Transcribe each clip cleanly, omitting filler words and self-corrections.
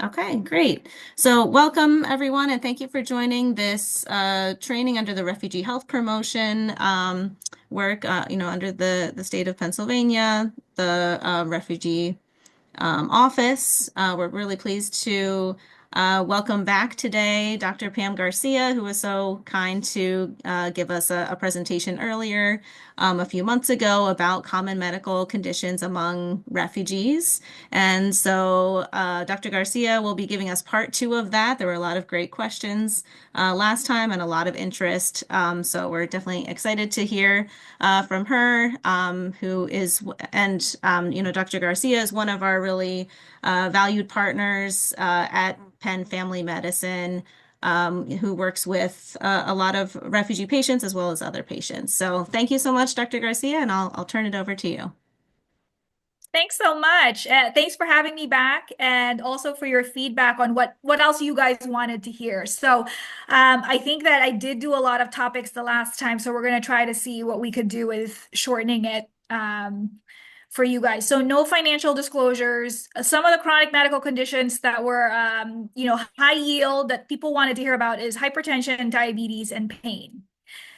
Okay, great. So welcome everyone, and thank you for joining this training under the Refugee Health Promotion work, under the state of Pennsylvania, the Refugee office. We're really pleased to welcome back today Dr. Pam Garcia, who was so kind to give us a presentation earlier a few months ago about common medical conditions among refugees. And so Dr. Garcia will be giving us part two of that. There were a lot of great questions last time and a lot of interest. So we're definitely excited to hear from her, who is, and Dr. Garcia is one of our really valued partners at Penn Family Medicine, who works with a lot of refugee patients as well as other patients. So thank you so much, Dr. Garcia, and I'll turn it over to you. Thanks so much. Thanks for having me back and also for your feedback on what else you guys wanted to hear. I think that I did do a lot of topics the last time, so we're going to try to see what we could do with shortening it for you guys. So no financial disclosures. Some of the chronic medical conditions that were, high yield that people wanted to hear about is hypertension, diabetes, and pain.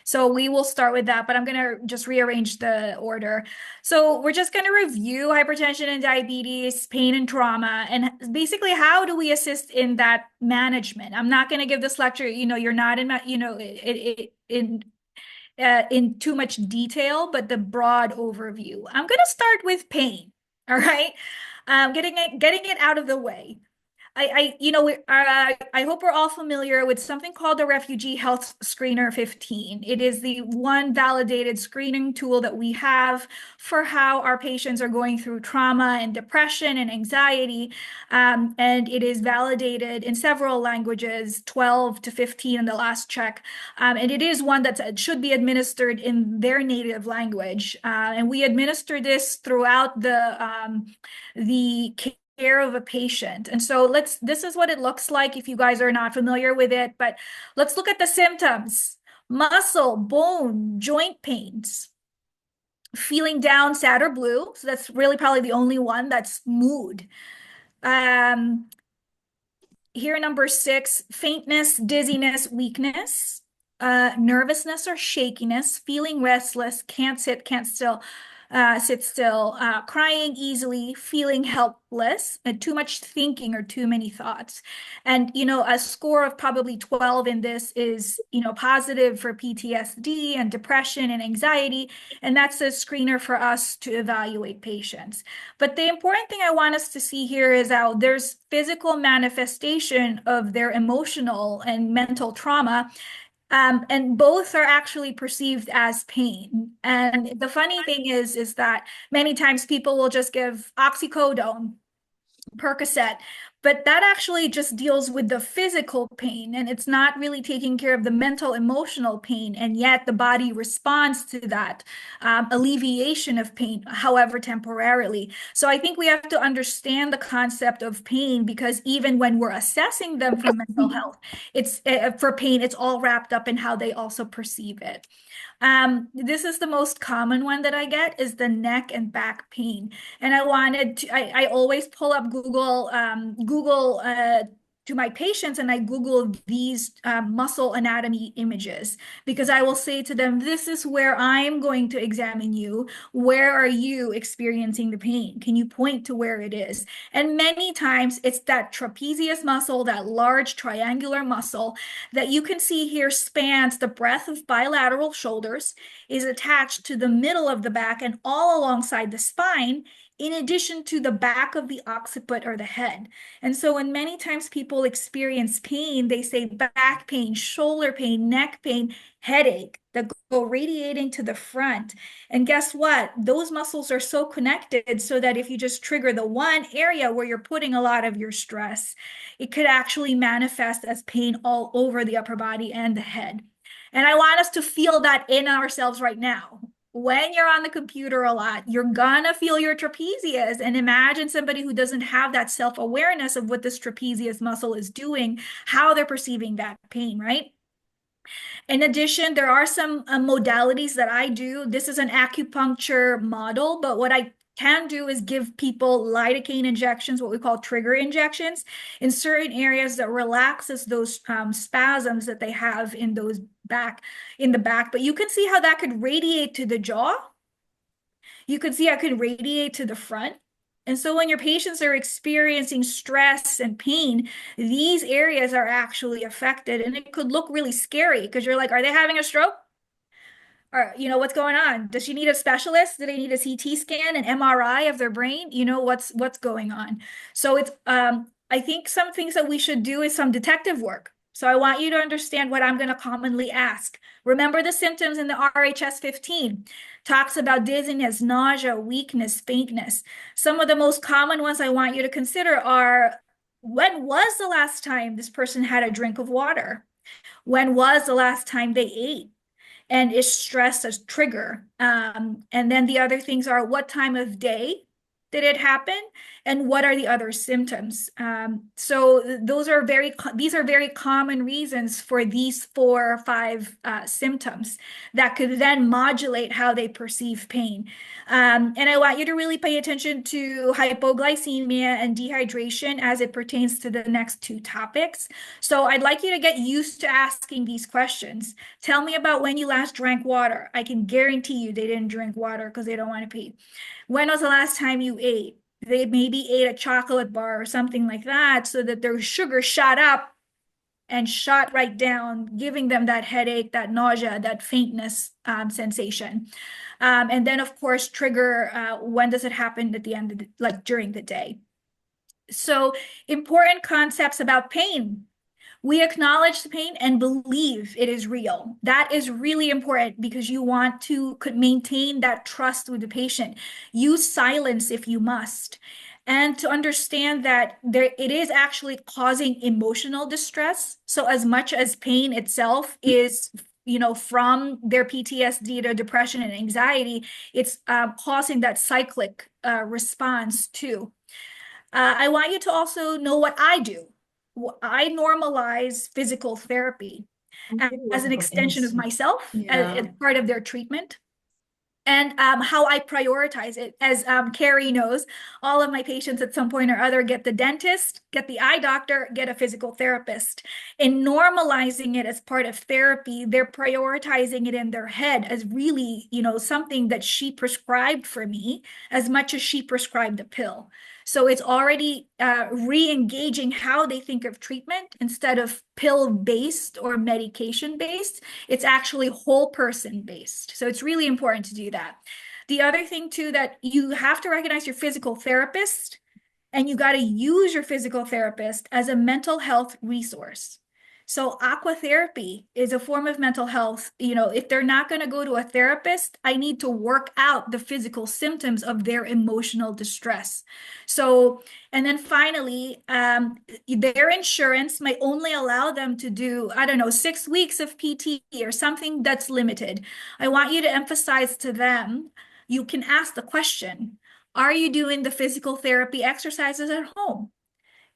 So we will start with that, but I'm going to just rearrange the order. So we're just going to review hypertension and diabetes, pain and trauma, and basically how do we assist in that management. I'm not going to give this lecture, you're not in, in too much detail, but the broad overview. I'm going to start with pain. All right. Getting it out of the way. I hope we're all familiar with something called the Refugee Health Screener 15. It is the one validated screening tool that we have for how our patients are going through trauma and depression and anxiety. And it is validated in several languages, 12 to 15 in the last check. And it is one that should be administered in their native language. And we administer this throughout the care of a patient. And so this is what it looks like if you guys are not familiar with it, but let's look at the symptoms. Muscle, bone, joint pains, feeling down, sad or blue. So that's really probably the only one that's mood. Here, number 6, faintness, dizziness, weakness, nervousness or shakiness, feeling restless, can't sit still, crying easily, feeling helpless, and too much thinking or too many thoughts. And, a score of probably 12 in this is, positive for PTSD and depression and anxiety. And that's a screener for us to evaluate patients. But the important thing I want us to see here is how there's physical manifestation of their emotional and mental trauma. And both are actually perceived as pain. And the funny thing is that many times people will just give oxycodone, Percocet, but that actually just deals with the physical pain and it's not really taking care of the mental, emotional pain. And yet the body responds to that alleviation of pain, however temporarily. So I think we have to understand the concept of pain because even when we're assessing them for mental health, it's for pain, it's all wrapped up in how they also perceive it. This is the most common one that I get is the neck and back pain. And I always pull up Google to my patients and I Google these muscle anatomy images because I will say to them, this is where I'm going to examine you. Where are you experiencing the pain? Can you point to where it is? And many times it's that trapezius muscle, that large triangular muscle that you can see here spans the breadth of bilateral shoulders, is attached to the middle of the back and all alongside the spine, in addition to the back of the occiput or the head. And so when many times people experience pain, they say back pain, shoulder pain, neck pain, headache that go radiating to the front. And guess what? Those muscles are so connected so that if you just trigger the one area where you're putting a lot of your stress, it could actually manifest as pain all over the upper body and the head. And I want us to feel that in ourselves right now. When you're on the computer a lot, you're gonna feel your trapezius. And imagine somebody who doesn't have that self-awareness of what this trapezius muscle is doing, how they're perceiving that pain, right? In addition, there are some modalities that I do. This is an acupuncture model, but what I can do is give people lidocaine injections, what we call trigger injections, in certain areas that relaxes those spasms that they have in those in the back. But you can see how that could radiate to the jaw. You could see how it could radiate to the front. And so when your patients are experiencing stress and pain, these areas are actually affected, and it could look really scary because you're like, are they having a stroke? Or, what's going on? Does she need a specialist? Do they need a CT scan, an MRI of their brain? What's going on. So it's I think some things that we should do is some detective work. So I want you to understand what I'm going to commonly ask. Remember the symptoms in the RHS 15. Talks about dizziness, nausea, weakness, faintness. Some of the most common ones I want you to consider are, when was the last time this person had a drink of water? When was the last time they ate? And is stress a trigger? And then the other things are, what time of day did it happen? And what are the other symptoms? So these are very common reasons for these 4 or 5 symptoms that could then modulate how they perceive pain. And I want you to really pay attention to hypoglycemia and dehydration as it pertains to the next 2 topics. So I'd like you to get used to asking these questions. Tell me about when you last drank water. I can guarantee you they didn't drink water because they don't want to pee. When was the last time you ate? They maybe ate a chocolate bar or something like that so that their sugar shot up and shot right down, giving them that headache, that nausea, that faintness sensation. And then, of course, trigger, when does it happen at the end of like during the day? So important concepts about pain. We acknowledge the pain and believe it is real. That is really important because you want to could maintain that trust with the patient. Use silence if you must. And to understand that it is actually causing emotional distress. So as much as pain itself is, from their PTSD to depression and anxiety, it's causing that cyclic response too. I want you to also know what I do. I normalize physical therapy as an extension of myself, Yeah. as part of their treatment, and how I prioritize it. As Carrie knows, all of my patients at some point or other get the dentist, get the eye doctor, get a physical therapist. In normalizing it as part of therapy, they're prioritizing it in their head as really, something that she prescribed for me as much as she prescribed the pill. So it's already re-engaging how they think of treatment instead of pill-based or medication-based. It's actually whole person-based. So it's really important to do that. The other thing too, that you have to recognize your physical therapist, and you got to use your physical therapist as a mental health resource. So aqua therapy is a form of mental health. If they're not going to go to a therapist, I need to work out the physical symptoms of their emotional distress. So, and then finally, their insurance might only allow them to do, I don't know, 6 weeks of PT or something that's limited. I want you to emphasize to them, you can ask the question, are you doing the physical therapy exercises at home?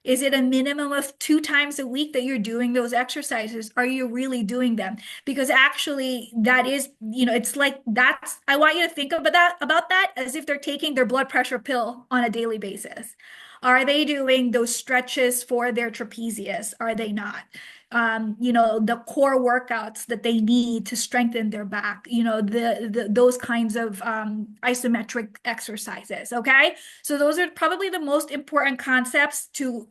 Is it a minimum of 2 times a week that you're doing those exercises? Are you really doing them? Because actually, that is, it's like I want you to think about that as if they're taking their blood pressure pill on a daily basis. Are they doing those stretches for their trapezius? Are they not? The core workouts that they need to strengthen their back, those kinds of isometric exercises. Okay. So those are probably the most important concepts to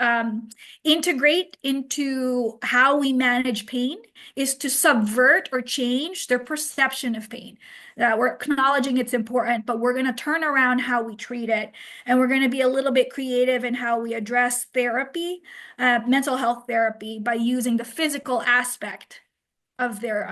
integrate into how we manage pain, is to subvert or change their perception of pain. We're acknowledging it's important, but we're going to turn around how we treat it. And we're going to be a little bit creative in how we address therapy, mental health therapy, by using the physical aspect of their,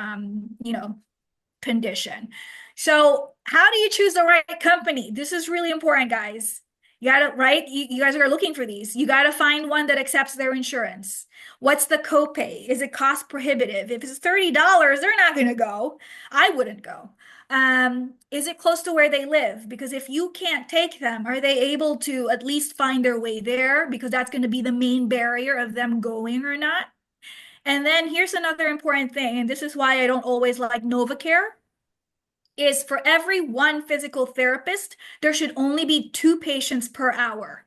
condition. So how do you choose the right company? This is really important, guys. You gotta, right? You guys are looking for these. You gotta find one that accepts their insurance. What's the copay? Is it cost prohibitive? If it's $30, they're not gonna go. I wouldn't go. Is it close to where they live? Because if you can't take them, are they able to at least find their way there? Because that's going to be the main barrier of them going or not. And then here's another important thing, and this is why I don't always like NovaCare. is for every one physical therapist, there should only be 2 patients per hour.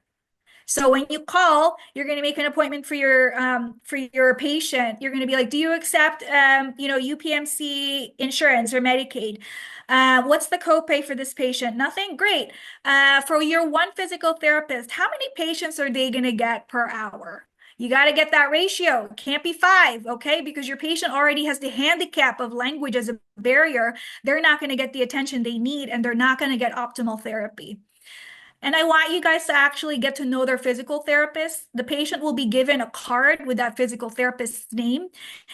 So when you call, you're going to make an appointment for your patient. You're going to be like, "Do you accept UPMC insurance or Medicaid? What's the copay for this patient? Nothing? Great. For your one physical therapist, how many patients are they going to get per hour? You got to get that ratio. It can't be 5, okay? Because your patient already has the handicap of language as a barrier. They're not going to get the attention they need, and they're not going to get optimal therapy. And I want you guys to actually get to know their physical therapist. The patient will be given a card with that physical therapist's name,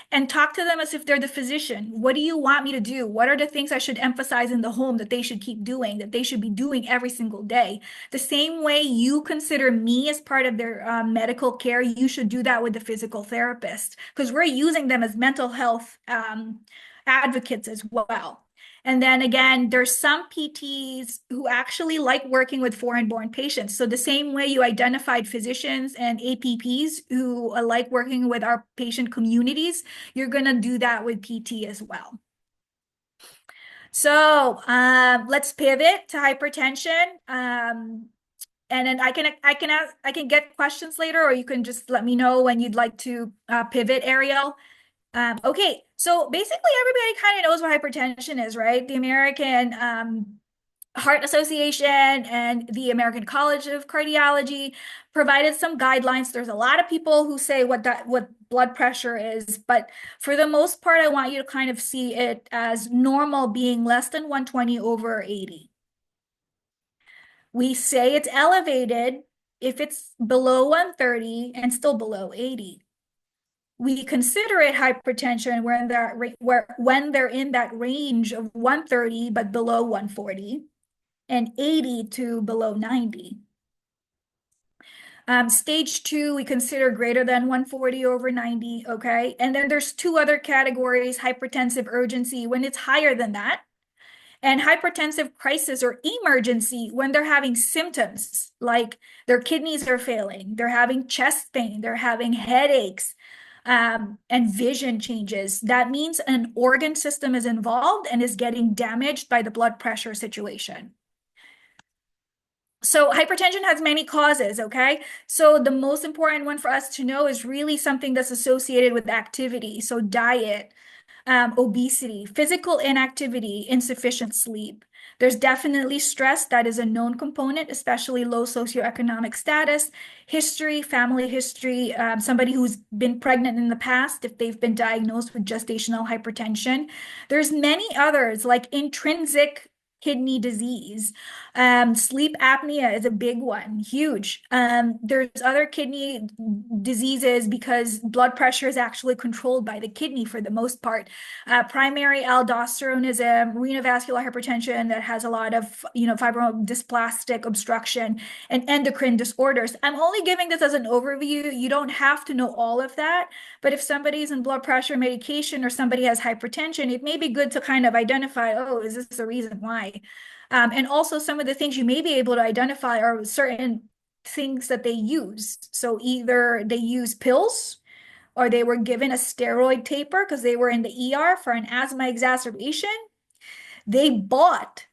and talk to them as if they're the physician. What do you want me to do? What are the things I should emphasize in the home that they should keep doing, that they should be doing every single day? The same way you consider me as part of their medical care, you should do that with the physical therapist, because we're using them as mental health advocates as well. And then again, there's some PTs who actually like working with foreign-born patients. So the same way you identified physicians and APPs who like working with our patient communities, you're going to do that with PT as well. So let's pivot to hypertension. And then I can get questions later, or you can just let me know when you'd like to pivot, Ariel. Okay, so basically everybody kind of knows what hypertension is, right? The American Heart Association and the American College of Cardiology provided some guidelines. There's a lot of people who say what blood pressure is, but for the most part, I want you to kind of see it as normal being less than 120 over 80. We say it's elevated if it's below 130 and still below 80. We consider it hypertension when they're in that range of 130 but below 140, and 80 to below 90. Stage 2, we consider greater than 140 over 90, okay? And then there's 2 other categories: hypertensive urgency when it's higher than that, and hypertensive crisis or emergency when they're having symptoms like their kidneys are failing, they're having chest pain, they're having headaches, and vision changes. That means an organ system is involved and is getting damaged by the blood pressure situation. So hypertension has many causes, okay? So the most important one for us to know is really something that's associated with activity. So diet, obesity, physical inactivity, insufficient sleep. There's definitely stress. That is a known component, especially low socioeconomic status, history, family history, somebody who's been pregnant in the past, if they've been diagnosed with gestational hypertension. There's many others like intrinsic kidney disease. Sleep apnea is a big one, huge. There's other kidney diseases because blood pressure is actually controlled by the kidney for the most part. Primary aldosteronism, renovascular hypertension that has a lot of, fibrodysplastic obstruction, and endocrine disorders. I'm only giving this as an overview. You don't have to know all of that, but if somebody's in blood pressure medication or somebody has hypertension, it may be good to kind of identify, oh, is this the reason why? And also some of the things you may be able to identify are certain things that they use. So either they use pills or they were given a steroid taper because they were in the ER for an asthma exacerbation. They bought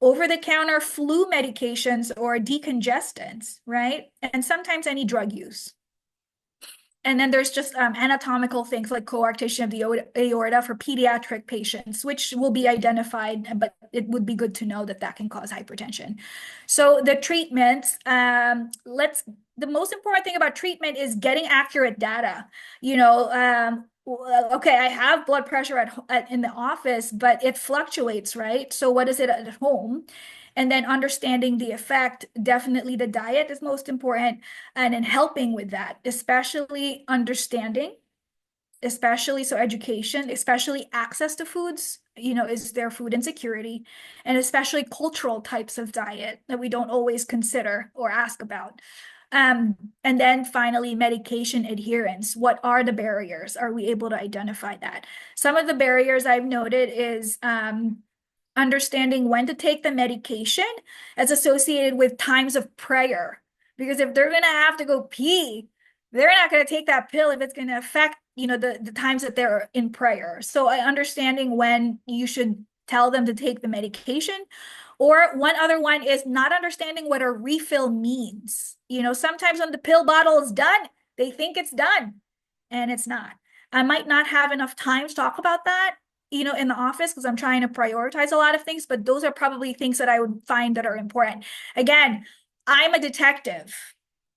over-the-counter flu medications or decongestants, right? And sometimes any drug use. And then there's just anatomical things like coarctation of the aorta for pediatric patients, which will be identified, but it would be good to know that that can cause hypertension. So the treatments, the most important thing about treatment is getting accurate data. Okay, I have blood pressure in the office, but it fluctuates, right? So what is it at home? And then understanding the effect, definitely the diet is most important. And in helping with that, especially understanding, especially so education, especially access to foods, is there food insecurity, and especially cultural types of diet that we don't always consider or ask about. And then finally, medication adherence. What are the barriers? Are we able to identify that? Some of the barriers I've noted is understanding when to take the medication as associated with times of prayer. Because if they're going to have to go pee, they're not going to take that pill if it's going to affect, the times that they're in prayer. So understanding when you should tell them to take the medication. Or one other one is not understanding what a refill means. Sometimes when the pill bottle is done, they think it's done and it's not. I might not have enough time to talk about that, in the office because I'm trying to prioritize a lot of things, but those are probably things that I would find that are important. Again, I'm a detective.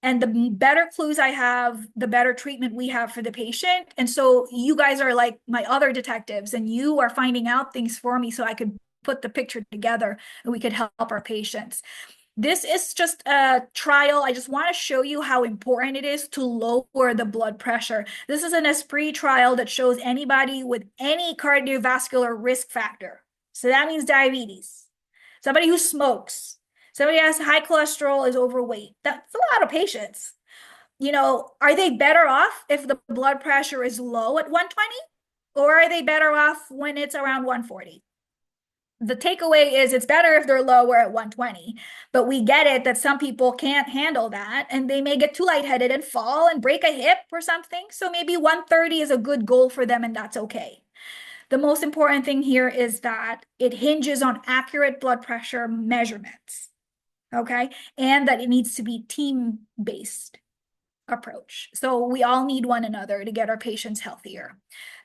And the better clues I have, the better treatment we have for the patient. And so you guys are like my other detectives, and you are finding out things for me so I could put the picture together and we could help our patients. This is just a trial. I just want to show you how important it is to lower the blood pressure. This is an Esprit trial that shows anybody with any cardiovascular risk factor. So that means diabetes, somebody who smokes, somebody has high cholesterol, is overweight. That's a lot of patients. Are they better off if the blood pressure is low at 120? Or are they better off when it's around 140? The takeaway is it's better if they're lower at 120, but we get it that some people can't handle that and they may get too lightheaded and fall and break a hip or something. So maybe 130 is a good goal for them, and that's okay. The most important thing here is that it hinges on accurate blood pressure measurements, okay? And that it needs to be team-based approach. So we all need one another to get our patients healthier.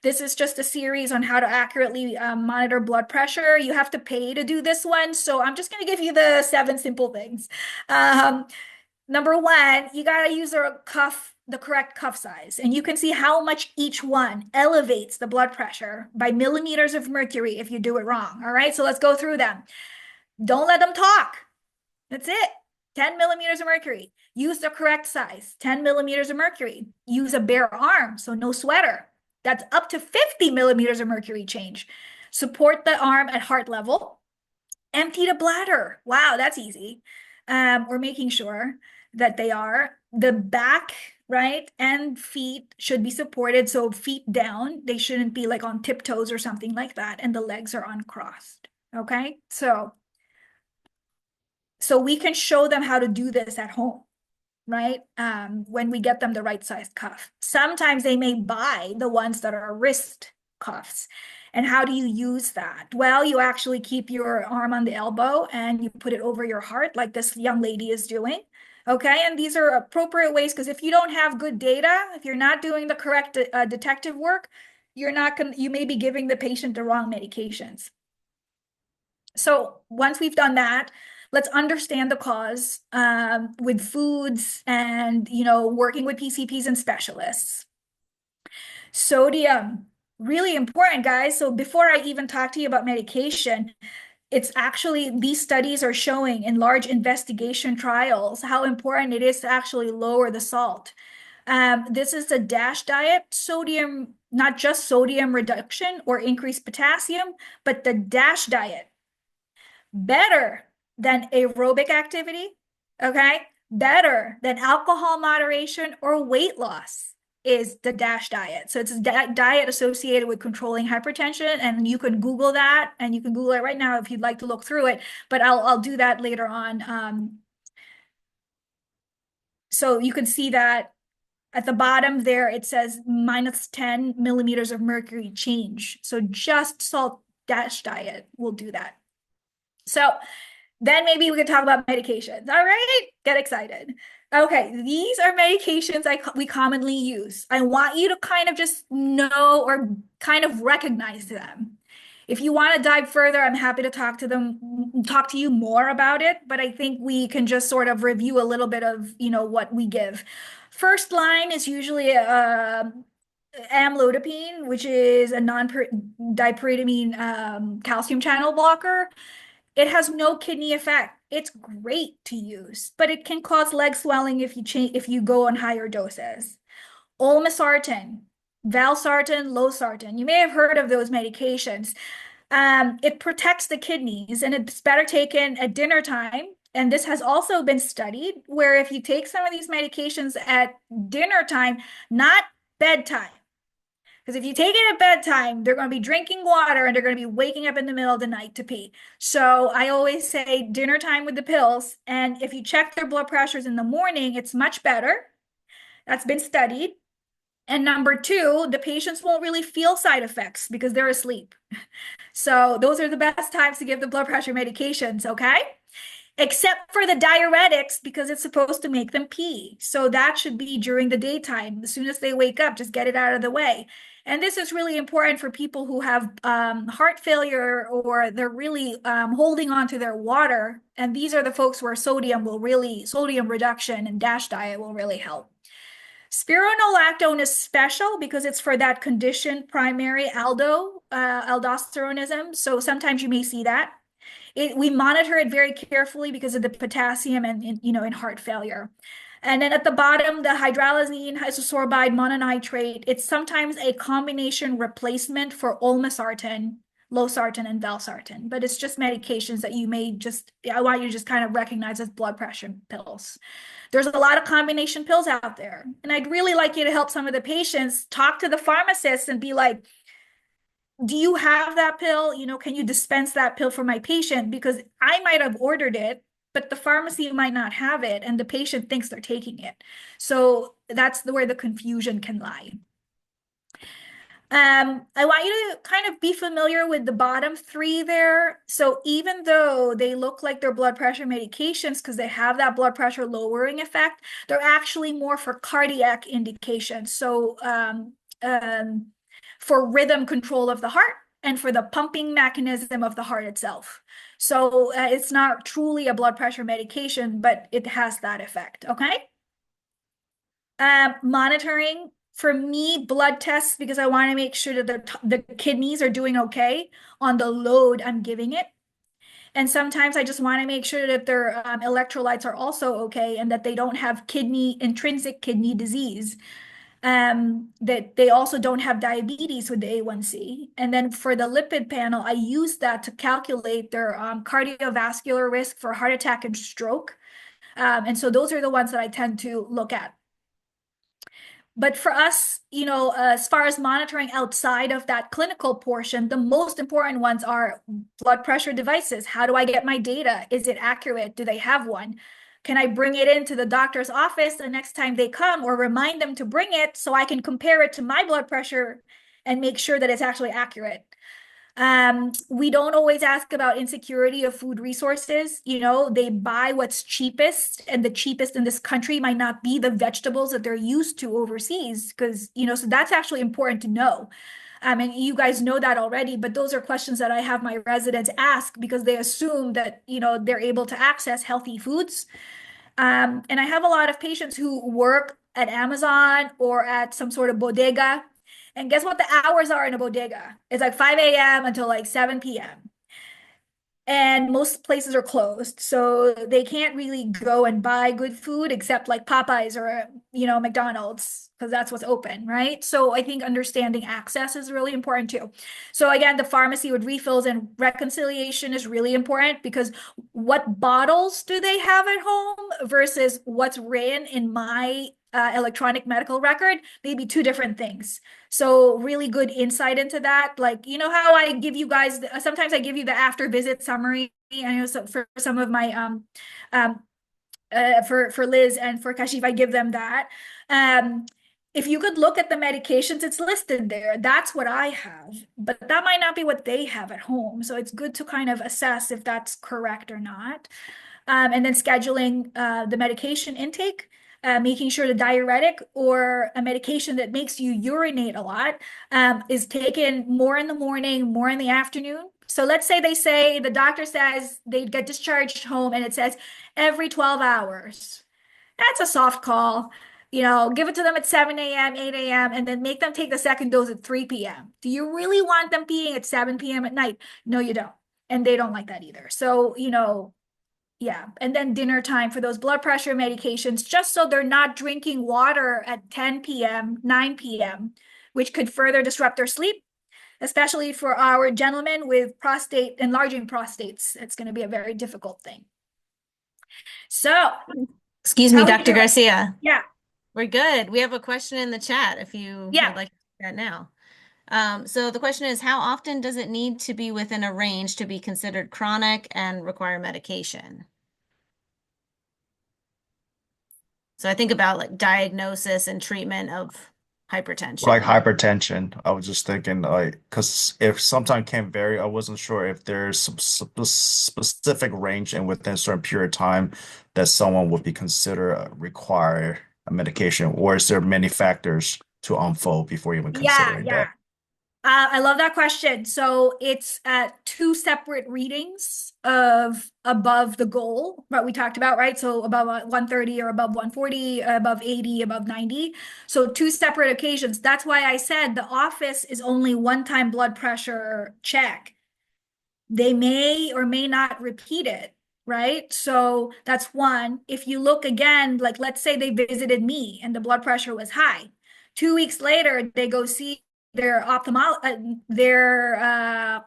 This is just a series on how to accurately monitor blood pressure. You have to pay to do this one. So I'm just going to give you the 7 simple things. Number 1, you got to use the correct cuff size. And you can see how much each one elevates the blood pressure by millimeters of mercury if you do it wrong. All right, so let's go through them. Don't let them talk. That's it. 10 millimeters of mercury. Use the correct size, 10 millimeters of mercury. Use a bare arm, so no sweater. That's up to 50 millimeters of mercury change. Support the arm at heart level. Empty the bladder. Wow, that's easy. We're making sure that they are. The back, right, and feet should be supported. So feet down. They shouldn't be like on tiptoes or something like that. And the legs are uncrossed. Okay, so we can show them how to do this at home, right? When we get them the right size cuff. Sometimes they may buy the ones that are wrist cuffs. And how do you use that? Well, you actually keep your arm on the elbow and you put it over your heart like this young lady is doing. Okay, and these are appropriate ways because if you don't have good data, if you're not doing the correct detective work, you may be giving the patient the wrong medications. So once we've done that, let's understand the cause with foods and, working with PCPs and specialists. Sodium, really important, guys. So before I even talk to you about medication, it's actually, these studies are showing in large investigation trials how important it is to actually lower the salt. This is the DASH diet, sodium, not just sodium reduction or increased potassium, but the DASH diet. Better than aerobic activity, okay? Better than alcohol moderation or weight loss is the DASH diet. So it's a diet associated with controlling hypertension, and you can Google that, and you can Google it right now if you'd like to look through it, but I'll do that later on. So you can see that at the bottom there, it says minus 10 millimeters of mercury change. So just salt DASH diet will do that. So then maybe we could talk about medications. All right, get excited. Okay, these are medications we commonly use. I want you to kind of just know or kind of recognize them. If you want to dive further, I'm happy to talk to you more about it, but I think we can just sort of review a little bit of, what we give. First line is usually amlodipine, which is a non-dipyridamine calcium channel blocker. It has no kidney effect. It's great to use, but it can cause leg swelling if you go on higher doses. Olmesartan, valsartan, losartan. You may have heard of those medications. It protects the kidneys, and it's better taken at dinner time. And this has also been studied where if you take some of these medications at dinner time, not bedtime, because if you take it at bedtime, they're going to be drinking water and they're going to be waking up in the middle of the night to pee. So I always say dinner time with the pills. And if you check their blood pressures in the morning, it's much better. That's been studied. And number two, the patients won't really feel side effects because they're asleep. So those are the best times to give the blood pressure medications, okay? Except for the diuretics because it's supposed to make them pee. So that should be during the daytime. As soon as they wake up, just get it out of the way. And this is really important for people who have heart failure or they're really holding on to their water. And these are the folks where sodium reduction and DASH diet will really help. Spironolactone is special because it's for that condition, primary aldosteronism. So sometimes you may see that. We monitor it very carefully because of the potassium and in heart failure. And then at the bottom, the hydralazine isosorbide mononitrate, it's sometimes a combination replacement for olmesartan, losartan, and valsartan, but it's just medications that I want you to just kind of recognize as blood pressure pills. There's a lot of combination pills out there. And I'd really like you to help some of the patients talk to the pharmacist and be like, do you have that pill? Can you dispense that pill for my patient? Because I might have ordered it, but the pharmacy might not have it, and the patient thinks they're taking it. So that's where the confusion can lie. I want you to kind of be familiar with the bottom three there. So even though they look like they're blood pressure medications because they have that blood pressure lowering effect, they're actually more for cardiac indications. So for rhythm control of the heart and for the pumping mechanism of the heart itself. So it's not truly a blood pressure medication, but it has that effect, okay? Monitoring for me, blood tests because I want to make sure that the kidneys are doing okay on the load I'm giving it. And sometimes I just want to make sure that their electrolytes are also okay and that they don't have intrinsic kidney disease. That they also don't have diabetes with the A1C. And then for the lipid panel, I use that to calculate their cardiovascular risk for heart attack and stroke. And so those are the ones that I tend to look at. But for us, as far as monitoring outside of that clinical portion, the most important ones are blood pressure devices. How do I get my data? Is it accurate? Do they have one? Can I bring it into the doctor's office the next time they come or remind them to bring it so I can compare it to my blood pressure and make sure that it's actually accurate? We don't always ask about insecurity of food resources. They buy what's cheapest, and the cheapest in this country might not be the vegetables that they're used to overseas, because, so that's actually important to know. And you guys know that already, but those are questions that I have my residents ask because they assume that, they're able to access healthy foods. And I have a lot of patients who work at Amazon or at some sort of bodega. And guess what the hours are in a bodega? It's like 5 a.m. until like 7 p.m. And most places are closed. So they can't really go and buy good food except like Popeyes or, McDonald's, because that's what's open, right? So I think understanding access is really important too. So again, the pharmacy with refills and reconciliation is really important because what bottles do they have at home versus what's written in my electronic medical record may be two different things. So really good insight into that. Like, how I give you guys, sometimes I give you the after visit summary. I know for some of my, for Liz and for Kashif, I give them that. If you could look at the medications, it's listed there. That's what I have, but that might not be what they have at home. So it's good to kind of assess if that's correct or not. And then scheduling the medication intake. Making sure the diuretic or a medication that makes you urinate a lot is taken more in the morning, more in the afternoon. So let's say the doctor says they get discharged home and it says every 12 hours. That's a soft call. Give it to them at 7 a.m., 8 a.m., and then make them take the second dose at 3 p.m. Do you really want them peeing at 7 p.m. at night? No, you don't. And they don't like that either. So, yeah, and then dinner time for those blood pressure medications, just so they're not drinking water at 10 p.m., 9 p.m., which could further disrupt their sleep, especially for our gentlemen with enlarging prostates. It's going to be a very difficult thing. So, Excuse me, how are you Dr. doing? Garcia. Yeah, We're good. We have a question in the chat if you yeah. would like to do that now. So the question is, how often does it need to be within a range to be considered chronic and require medication? So I think about like diagnosis and treatment of hypertension. Like hypertension. I was just thinking, like, because if sometimes can vary, I wasn't sure if there's some specific range and within a certain period of time that someone would be considered require a medication, or is there many factors to unfold before even Yeah, considering yeah. that? I love that question. So it's at two separate readings of above the goal, what we talked about, right? So above 130 or above 140, above 80, above 90. So two separate occasions. That's why I said the office is only one-time blood pressure check. They may or may not repeat it, right? So that's one. If you look again, like let's say they visited me and the blood pressure was high. 2 weeks later, they go see their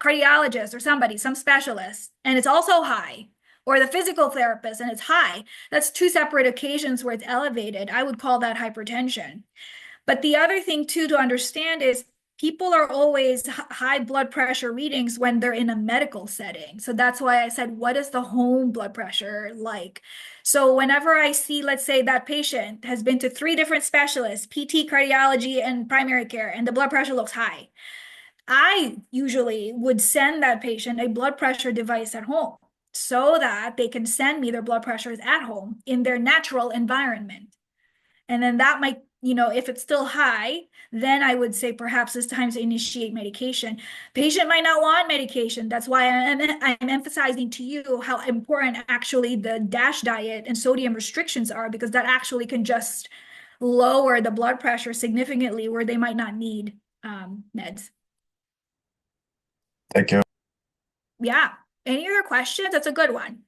cardiologist or somebody, some specialist, and it's also high, or the physical therapist and it's high. That's two separate occasions where it's elevated. I would call that hypertension. But the other thing too to understand is people are always high blood pressure readings when they're in a medical setting. So that's why I said, what is the home blood pressure like? So whenever I see, let's say that patient has been to three different specialists, PT, cardiology, and primary care, and the blood pressure looks high, I usually would send that patient a blood pressure device at home so that they can send me their blood pressures at home in their natural environment. And then that might, if it's still high, then I would say perhaps it's time to initiate medication. Patient might not want medication. That's why I'm emphasizing to you how important actually the DASH diet and sodium restrictions are, because that actually can just lower the blood pressure significantly where they might not need meds. Thank you. Yeah. Any other questions? That's a good one.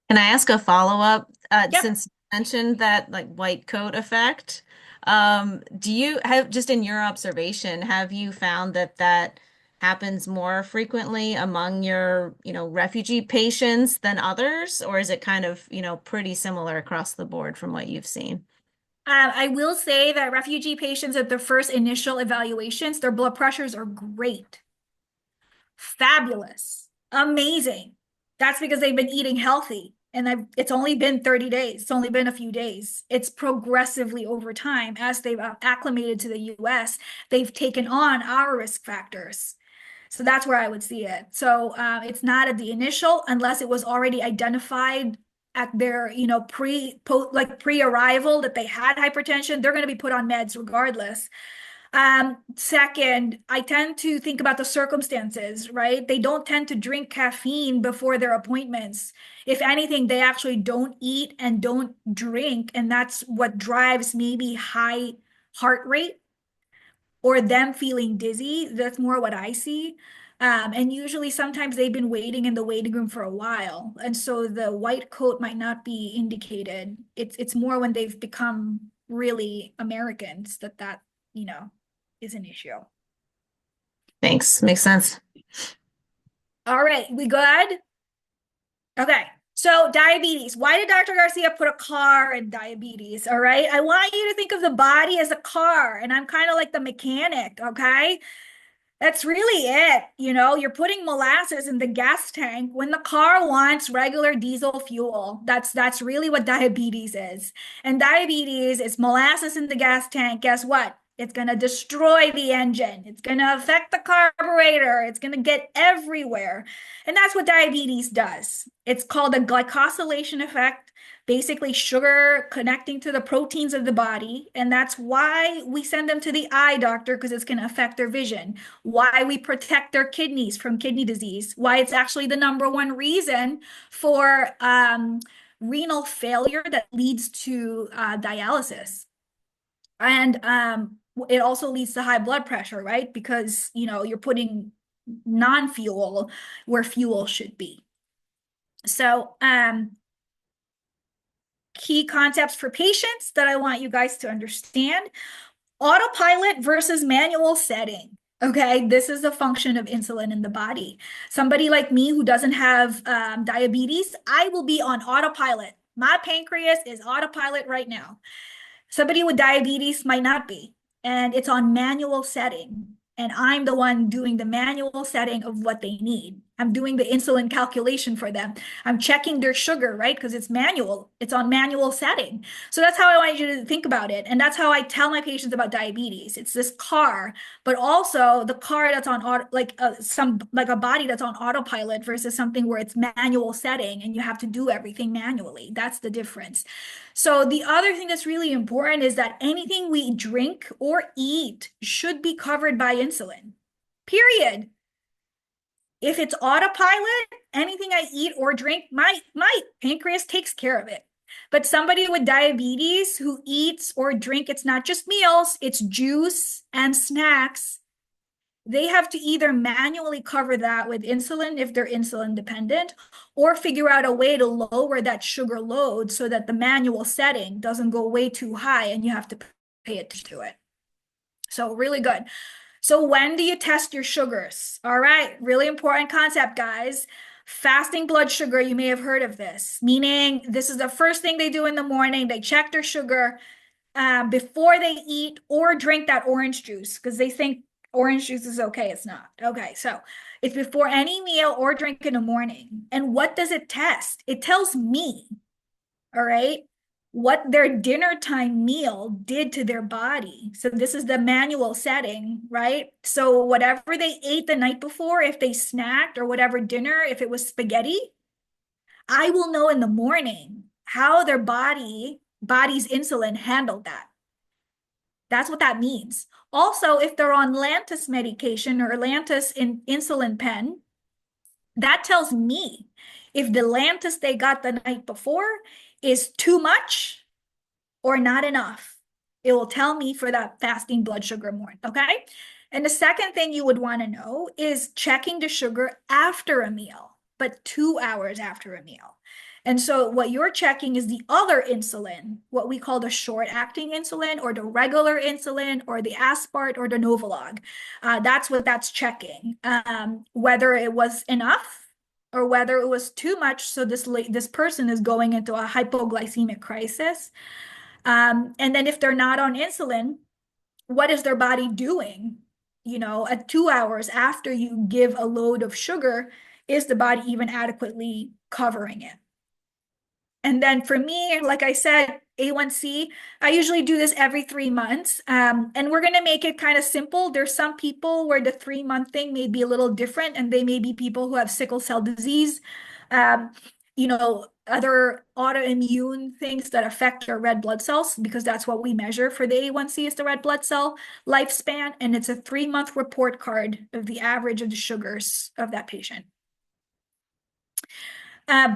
Can I ask a follow-up? Yep. Since you mentioned that like white coat effect, do you have just in your observation, have you found that that happens more frequently among your, refugee patients than others, or is it kind of, pretty similar across the board from what you've seen? I will say that refugee patients at their first initial evaluations, their blood pressures are great. Fabulous, amazing. That's because they've been eating healthy. And it's only been 30 days. It's only been a few days. It's progressively over time as they've acclimated to the US, they've taken on our risk factors. So that's where I would see it. So it's not at the initial unless it was already identified at their, pre-arrival that they had hypertension. They're going to be put on meds regardless. Second, I tend to think about the circumstances, right? They don't tend to drink caffeine before their appointments. If anything, they actually don't eat and don't drink, and that's what drives maybe high heart rate or them feeling dizzy. That's more what I see. And usually sometimes they've been waiting in the waiting room for a while. And so the white coat might not be indicated. It's more when they've become really Americans that, is an issue. Thanks. Makes sense. All right, we good? Okay. So diabetes. Why did Dr. Garcia put a car in diabetes? All right. I want you to think of the body as a car, and I'm kind of like the mechanic. Okay. That's really it. You're putting molasses in the gas tank when the car wants regular diesel fuel. That's really what diabetes is. And diabetes is molasses in the gas tank. Guess what? It's going to destroy the engine. It's going to affect the carburetor. It's going to get everywhere. And that's what diabetes does. It's called a glycosylation effect, basically sugar connecting to the proteins of the body. And that's why we send them to the eye doctor, because it's going to affect their vision. Why we protect their kidneys from kidney disease. Why it's actually the number one reason for renal failure that leads to dialysis. And it also leads to high blood pressure, right? Because, you're putting non-fuel where fuel should be. So, key concepts for patients that I want you guys to understand. Autopilot versus manual setting. Okay, this is a function of insulin in the body. Somebody like me who doesn't have diabetes, I will be on autopilot. My pancreas is autopilot right now. Somebody with diabetes might not be, and it's on manual setting. And I'm the one doing the manual setting of what they need. I'm doing the insulin calculation for them. I'm checking their sugar, right? Because it's manual, it's on manual setting. So that's how I want you to think about it. And that's how I tell my patients about diabetes. It's this car, but also the car that's on auto, like a body that's on autopilot versus something where it's manual setting and you have to do everything manually. That's the difference. So the other thing that's really important is that anything we drink or eat should be covered by insulin. Period. If it's autopilot, anything I eat or drink, my pancreas takes care of it. But somebody with diabetes who eats or drink, it's not just meals, it's juice and snacks. They have to either manually cover that with insulin if they're insulin dependent, or figure out a way to lower that sugar load so that the manual setting doesn't go way too high and you have to pay attention to it. So really good. So when do you test your sugars? All right, really important concept, guys. Fasting blood sugar, you may have heard of this, meaning this is the first thing they do in the morning. They check their sugar before they eat or drink that orange juice because they think orange juice is okay. It's not. Okay, so it's before any meal or drink in the morning. And what does it test? It tells me, all right, what their dinner time meal did to their body. So this is the manual setting, right? So whatever they ate the night before, if they snacked or whatever dinner, if it was spaghetti, I will know in the morning how their body's insulin handled that. That's what that means. Also, if they're on Lantus medication or Lantus in insulin pen, that tells me if the Lantus they got the night before is too much or not enough. It will tell me for that fasting blood sugar more, okay? And the second thing you would want to know is checking the sugar after a meal, but 2 hours after a meal. And so what you're checking is the other insulin, what we call the short-acting insulin or the regular insulin or the aspart or the Novolog. That's what that's checking, whether it was enough or whether it was too much. So this person is going into a hypoglycemic crisis. And then if they're not on insulin, what is their body doing? At 2 hours after you give a load of sugar, is the body even adequately covering it? And then for me, like I said, A1C, I usually do this every 3 months. And we're going to make it kind of simple. There's some people where the 3 month thing may be a little different, and they may be people who have sickle cell disease, other autoimmune things that affect your red blood cells, because that's what we measure for the A1C is the red blood cell lifespan. And it's a 3 month report card of the average of the sugars of that patient.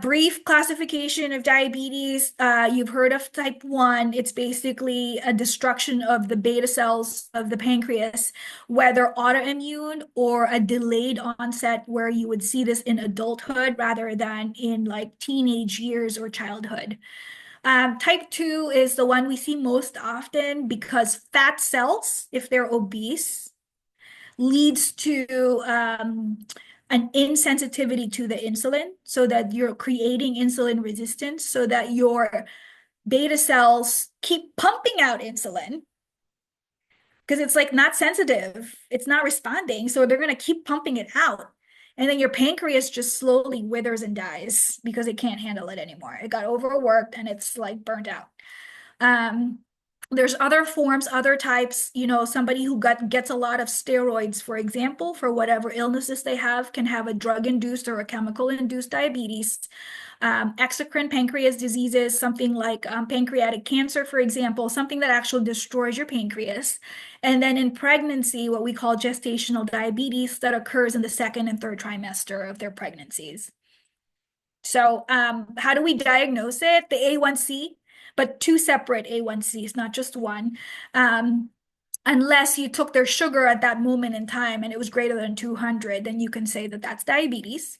Brief classification of diabetes. You've heard of type 1. It's basically a destruction of the beta cells of the pancreas, whether autoimmune or a delayed onset where you would see this in adulthood rather than in like teenage years or childhood. Type 2 is the one we see most often because fat cells, if they're obese, leads to an insensitivity to the insulin, so that you're creating insulin resistance, so that your beta cells keep pumping out insulin because it's like not sensitive, it's not responding, so they're going to keep pumping it out. And then your pancreas just slowly withers and dies because it can't handle it anymore. It got overworked and it's like burnt out. There's other forms, other types, somebody who gets a lot of steroids, for example, for whatever illnesses they have, can have a drug-induced or a chemical-induced diabetes. Exocrine pancreas diseases, something like pancreatic cancer, for example, something that actually destroys your pancreas. And then in pregnancy, what we call gestational diabetes that occurs in the second and third trimester of their pregnancies. So how do we diagnose it? The A1C, but two separate A1Cs, not just one. Unless you took their sugar at that moment in time and it was greater than 200, then you can say that that's diabetes.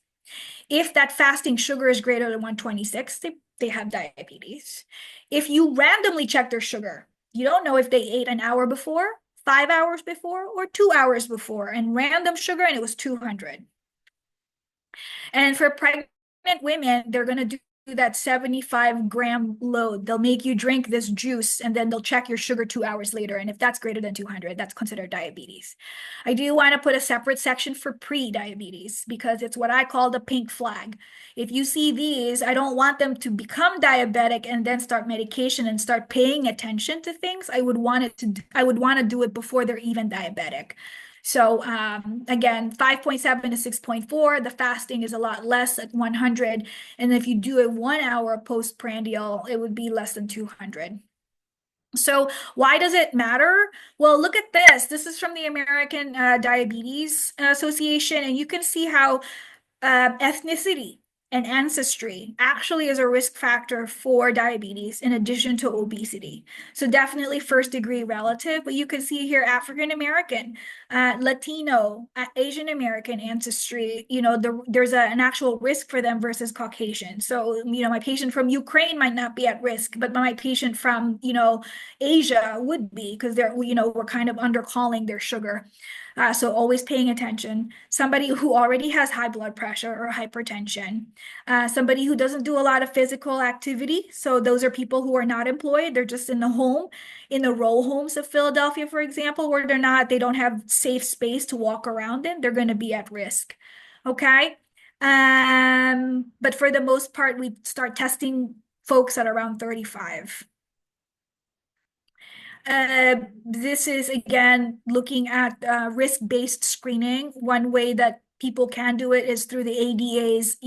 If that fasting sugar is greater than 126, they have diabetes. If you randomly check their sugar, you don't know if they ate an hour before, 5 hours before, or 2 hours before, and random sugar, and it was 200. And for pregnant women, they're going to do that 75-gram load. They'll make you drink this juice and then they'll check your sugar 2 hours later. And if that's greater than 200, that's considered diabetes. I do want to put a separate section for pre-diabetes because it's what I call the pink flag. If you see these, I don't want them to become diabetic and then start medication and start paying attention to things. I would want to do it before they're even diabetic. So again, 5.7 to 6.4, the fasting is a lot less at 100. And if you do it 1 hour postprandial, it would be less than 200. So why does it matter? Well, look at this. This is from the American Diabetes Association, and you can see how ethnicity and ancestry actually is a risk factor for diabetes in addition to obesity. So definitely first degree relative, but you can see here African American, Latino, Asian American ancestry, there's an actual risk for them versus Caucasian. So, my patient from Ukraine might not be at risk, but my patient from, Asia would be because we're kind of undercalling their sugar. So always paying attention. Somebody who already has high blood pressure or hypertension. Somebody who doesn't do a lot of physical activity. So those are people who are not employed. They're just in the home, in the row homes of Philadelphia, for example, where they don't have safe space to walk around in. They're going to be at risk. Okay. But for the most part, we start testing folks at around 35. This is again looking at risk-based screening. One way that people can do it is through the ADA's,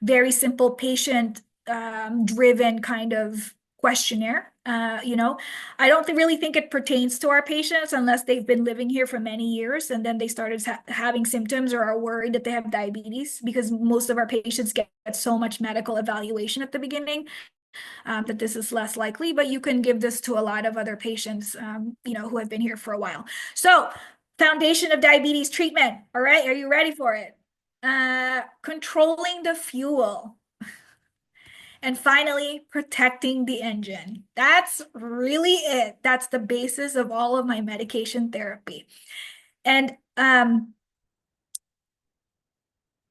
very simple patient driven kind of questionnaire. I don't really think it pertains to our patients unless they've been living here for many years and then they started having symptoms or are worried that they have diabetes, because most of our patients get so much medical evaluation at the beginning that this is less likely, but you can give this to a lot of other patients, who have been here for a while. So foundation of diabetes treatment. All right, are you ready for it? Controlling the fuel. And finally, protecting the engine. That's really it. That's the basis of all of my medication therapy. And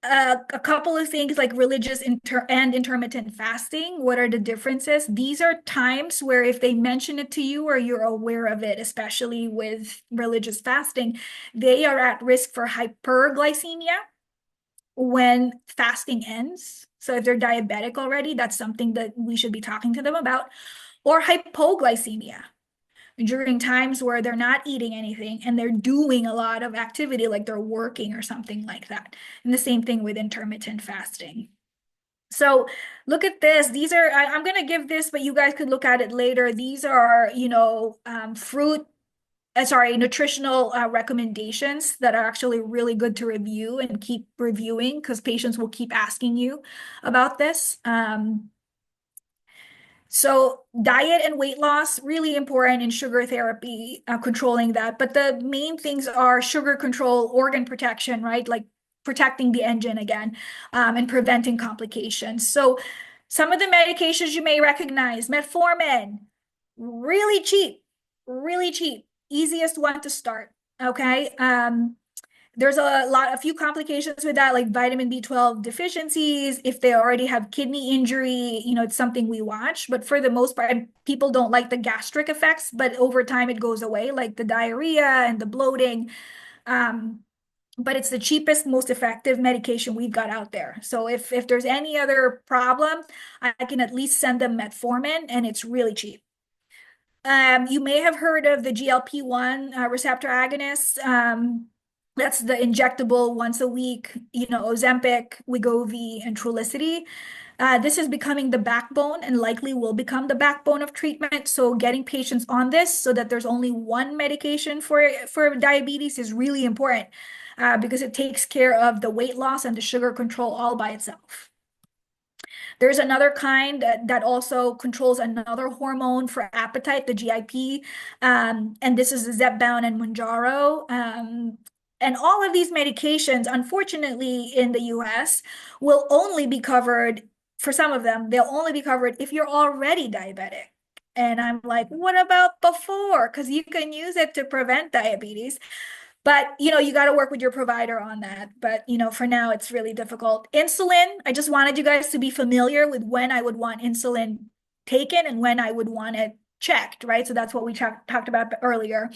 a couple of things like religious and intermittent fasting. What are the differences? These are times where if they mention it to you or you're aware of it, especially with religious fasting, they are at risk for hyperglycemia when fasting ends. So if they're diabetic already, that's something that we should be talking to them about. Or hypoglycemia during times where they're not eating anything and they're doing a lot of activity, like they're working or something like that. And the same thing with intermittent fasting. So look at this. These are, I'm going to give this, but you guys could look at it later. These are, nutritional recommendations that are actually really good to review and keep reviewing because patients will keep asking you about this. So diet and weight loss, really important in sugar therapy, controlling that. But the main things are sugar control, organ protection, right? Like protecting the engine again, and preventing complications. So some of the medications you may recognize, metformin, really cheap, easiest one to start, okay? There's a few complications with that, like vitamin B12 deficiencies. If they already have kidney injury, it's something we watch. But for the most part, people don't like the gastric effects, but over time it goes away, like the diarrhea and the bloating. But it's the cheapest, most effective medication we've got out there. So if there's any other problem, I can at least send them metformin, and it's really cheap. You may have heard of the GLP-1 receptor agonists. That's the injectable once a week, Ozempic, Wegovy, and Trulicity. This is becoming the backbone and likely will become the backbone of treatment. So getting patients on this so that there's only one medication for diabetes is really important because it takes care of the weight loss and the sugar control all by itself. There's another kind that also controls another hormone for appetite, the GIP, and this is Zepbound and Mounjaro. And all of these medications, unfortunately, in the US, will only be covered, for some of them, they'll only be covered if you're already diabetic. And I'm like, what about before? Because you can use it to prevent diabetes. But, you got to work with your provider on that. But, for now, it's really difficult. Insulin, I just wanted you guys to be familiar with when I would want insulin taken and when I would want it checked, right? So that's what we talked about earlier.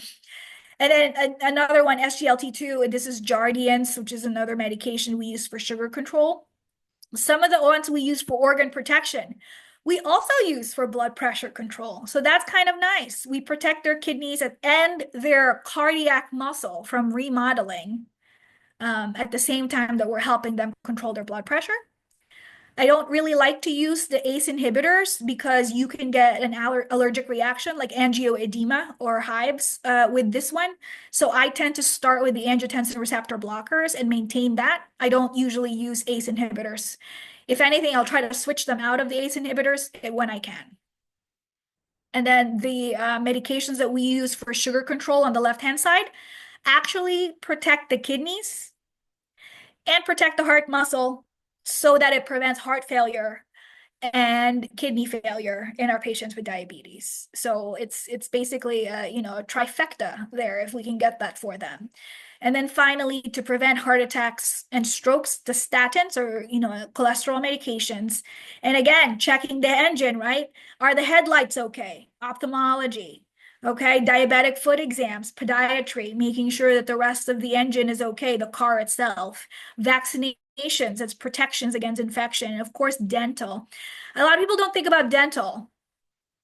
And then another one, SGLT2, and this is Jardiance, which is another medication we use for sugar control. Some of the ones we use for organ protection, we also use for blood pressure control. So that's kind of nice. We protect their kidneys and their cardiac muscle from remodeling at the same time that we're helping them control their blood pressure. I don't really like to use the ACE inhibitors because you can get an allergic reaction like angioedema or hives with this one. So I tend to start with the angiotensin receptor blockers and maintain that. I don't usually use ACE inhibitors. If anything, I'll try to switch them out of the ACE inhibitors when I can. And then the medications that we use for sugar control on the left-hand side actually protect the kidneys and protect the heart muscle so that it prevents heart failure and kidney failure in our patients with diabetes. So it's basically a trifecta there if we can get that for them. And then finally, to prevent heart attacks and strokes, the statins or cholesterol medications. And again, checking the engine, right? Are the headlights okay? Ophthalmology. Okay, diabetic foot exams, podiatry, making sure that the rest of the engine is okay, the car itself, vaccinations, it's protections against infection, and of course, dental. A lot of people don't think about dental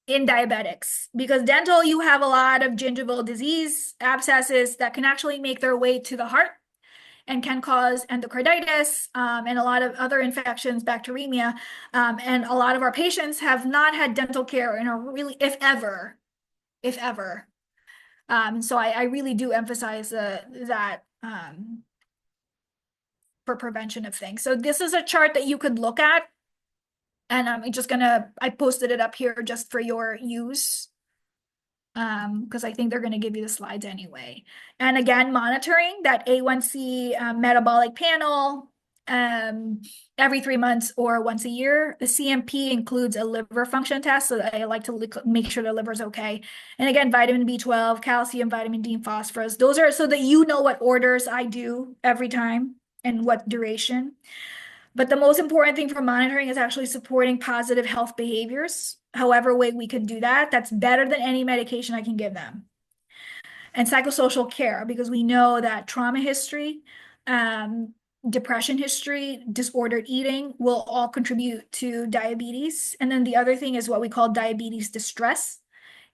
in diabetics because dental, you have a lot of gingival disease, abscesses that can actually make their way to the heart and can cause endocarditis and a lot of other infections, bacteremia. And a lot of our patients have not had dental care and are really, if ever. So I really do emphasize that for prevention of things. So this is a chart that you could look at. And I posted it up here just for your use. Because I think they're going to give you the slides anyway. And again, monitoring that A1C metabolic panel every 3 months or once a year. The CMP includes a liver function test, so that I like to make sure the liver's okay. And again, vitamin B12, calcium, vitamin D, and phosphorus. Those are so that you know what orders I do every time and what duration. But the most important thing for monitoring is actually supporting positive health behaviors. However way we can do that, that's better than any medication I can give them. And psychosocial care, because we know that trauma history, depression history, disordered eating will all contribute to diabetes. And then the other thing is what we call diabetes distress.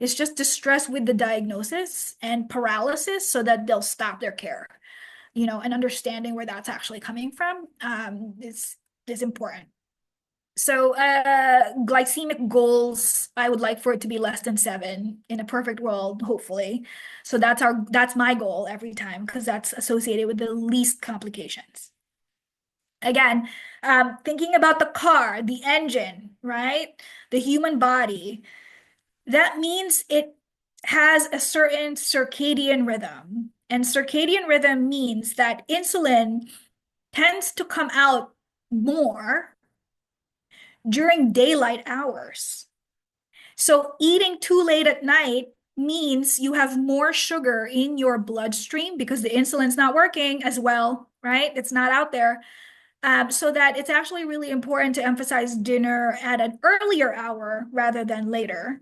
It's just distress with the diagnosis and paralysis so that they'll stop their care. And understanding where that's actually coming from is important. So glycemic goals, I would like for it to be less than 7 in a perfect world, hopefully. So that's my goal every time because that's associated with the least complications. Again, thinking about the car, the engine, right? The human body, that means it has a certain circadian rhythm. And circadian rhythm means that insulin tends to come out more during daylight hours. So eating too late at night means you have more sugar in your bloodstream because the insulin's not working as well, right? It's not out there. So that it's actually really important to emphasize dinner at an earlier hour rather than later.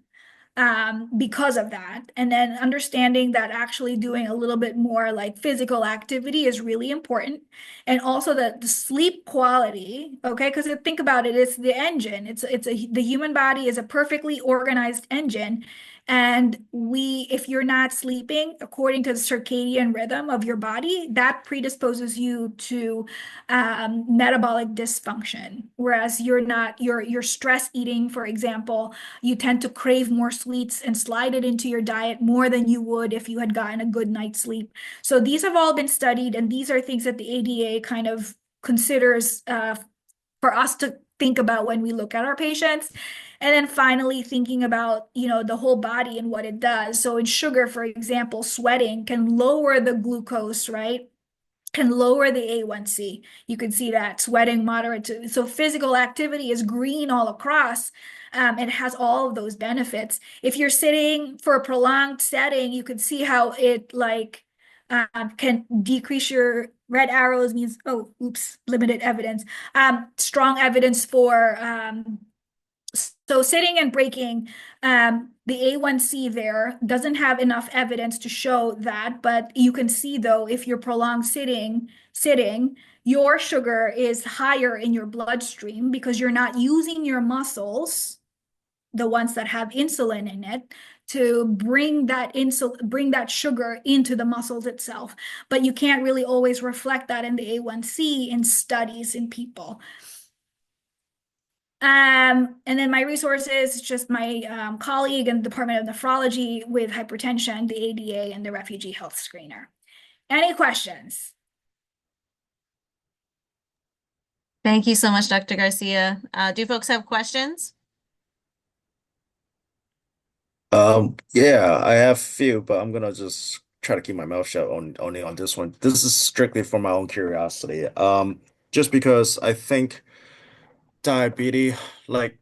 Because of that. And then understanding that actually doing a little bit more like physical activity is really important. And also the sleep quality, okay? Because think about it, it's the engine. The human body is a perfectly organized engine. And if you're not sleeping according to the circadian rhythm of your body, that predisposes you to metabolic dysfunction. Whereas you're stress eating, for example, you tend to crave more sweets and slide it into your diet more than you would if you had gotten a good night's sleep. So these have all been studied, and these are things that the ADA kind of considers for us to think about when we look at our patients. And then finally, thinking about, the whole body and what it does. So in sugar, for example, sweating can lower the glucose, right? Can lower the A1C. You can see that sweating moderate to, so physical activity is green all across. It has all of those benefits. If you're sitting for a prolonged setting, you can see how it can decrease your red arrows means, oh, oops, limited evidence. Strong evidence for so sitting and breaking, the A1C there doesn't have enough evidence to show that, but you can see though, if you're prolonged sitting, your sugar is higher in your bloodstream because you're not using your muscles, the ones that have insulin in it, to bring that sugar into the muscles itself. But you can't really always reflect that in the A1C in studies in people. And then my resources, just my colleague in the Department of Nephrology with hypertension, the ADA, and the Refugee Health Screener. Any questions? Thank you so much, Dr. Garcia. Do folks have questions? Yeah, I have a few, but I'm gonna just try to keep my mouth shut on only on this one. This is strictly for my own curiosity. Just because I think diabetes, like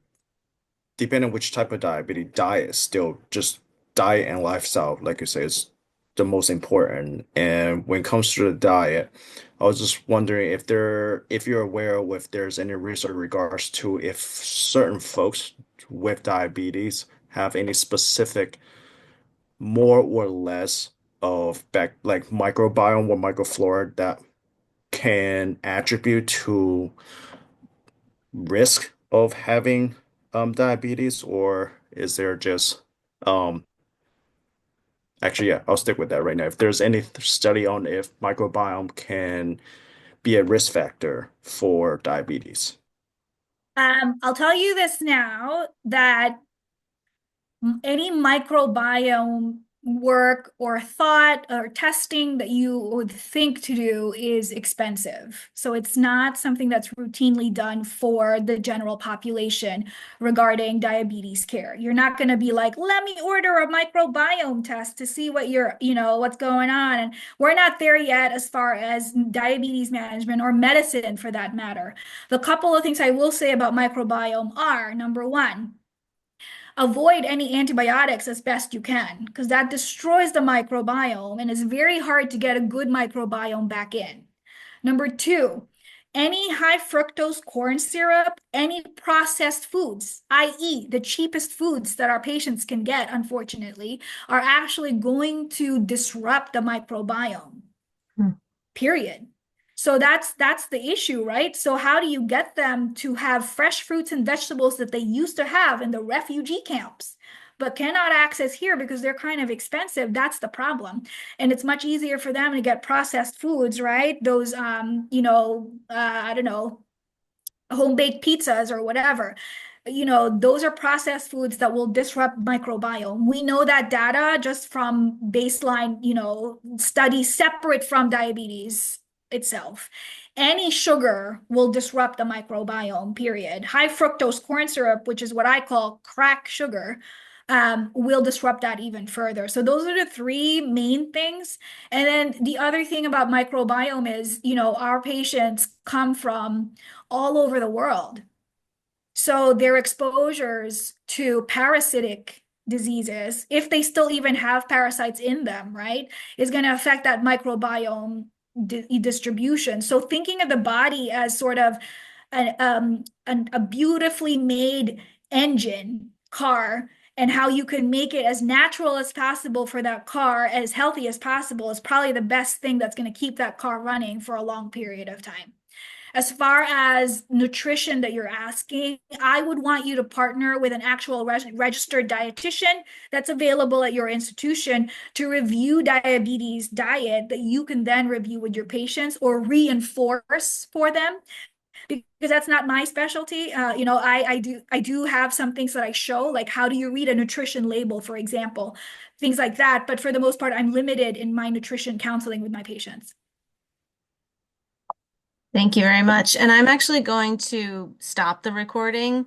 depending on which type of diabetes, diet is still just diet and lifestyle, like you say, is the most important. And when it comes to the diet, I was just wondering if you're aware of if there's any research in regards to if certain folks with diabetes have any specific more or less of like microbiome or microflora that can attribute to risk of having diabetes, or is there just um actually, yeah, I'll stick with that right now. If there's any study on if microbiome can be a risk factor for diabetes. I'll tell you this now that any microbiome work or thought or testing that you would think to do is expensive. So it's not something that's routinely done for the general population regarding diabetes care. You're not going to be like, let me order a microbiome test to see what what's going on. And we're not there yet as far as diabetes management or medicine for that matter. The couple of things I will say about microbiome are, number one, avoid any antibiotics as best you can because that destroys the microbiome and it's very hard to get a good microbiome back in. Number two, any high fructose corn syrup, any processed foods, i.e., the cheapest foods that our patients can get, unfortunately, are actually going to disrupt the microbiome. Period. So that's the issue, right? So how do you get them to have fresh fruits and vegetables that they used to have in the refugee camps, but cannot access here because they're kind of expensive? That's the problem. And it's much easier for them to get processed foods, right? Those, I don't know, home-baked pizzas or whatever. Those are processed foods that will disrupt microbiome. We know that data just from baseline, studies separate from diabetes itself. Any sugar will disrupt the microbiome, period. High fructose corn syrup, which is what I call crack sugar, will disrupt that even further. So those are the three main things. And then the other thing about microbiome is, our patients come from all over the world. So their exposures to parasitic diseases, if they still even have parasites in them, right, is going to affect that microbiome distribution. So thinking of the body as sort of a beautifully made engine car and how you can make it as natural as possible for that car, as healthy as possible, is probably the best thing that's going to keep that car running for a long period of time. As far as nutrition that you're asking, I would want you to partner with an actual registered dietitian that's available at your institution to review diabetes diet that you can then review with your patients or reinforce for them, because that's not my specialty. I do have some things that I show, like how do you read a nutrition label, for example, things like that. But for the most part, I'm limited in my nutrition counseling with my patients. Thank you very much. And I'm actually going to stop the recording.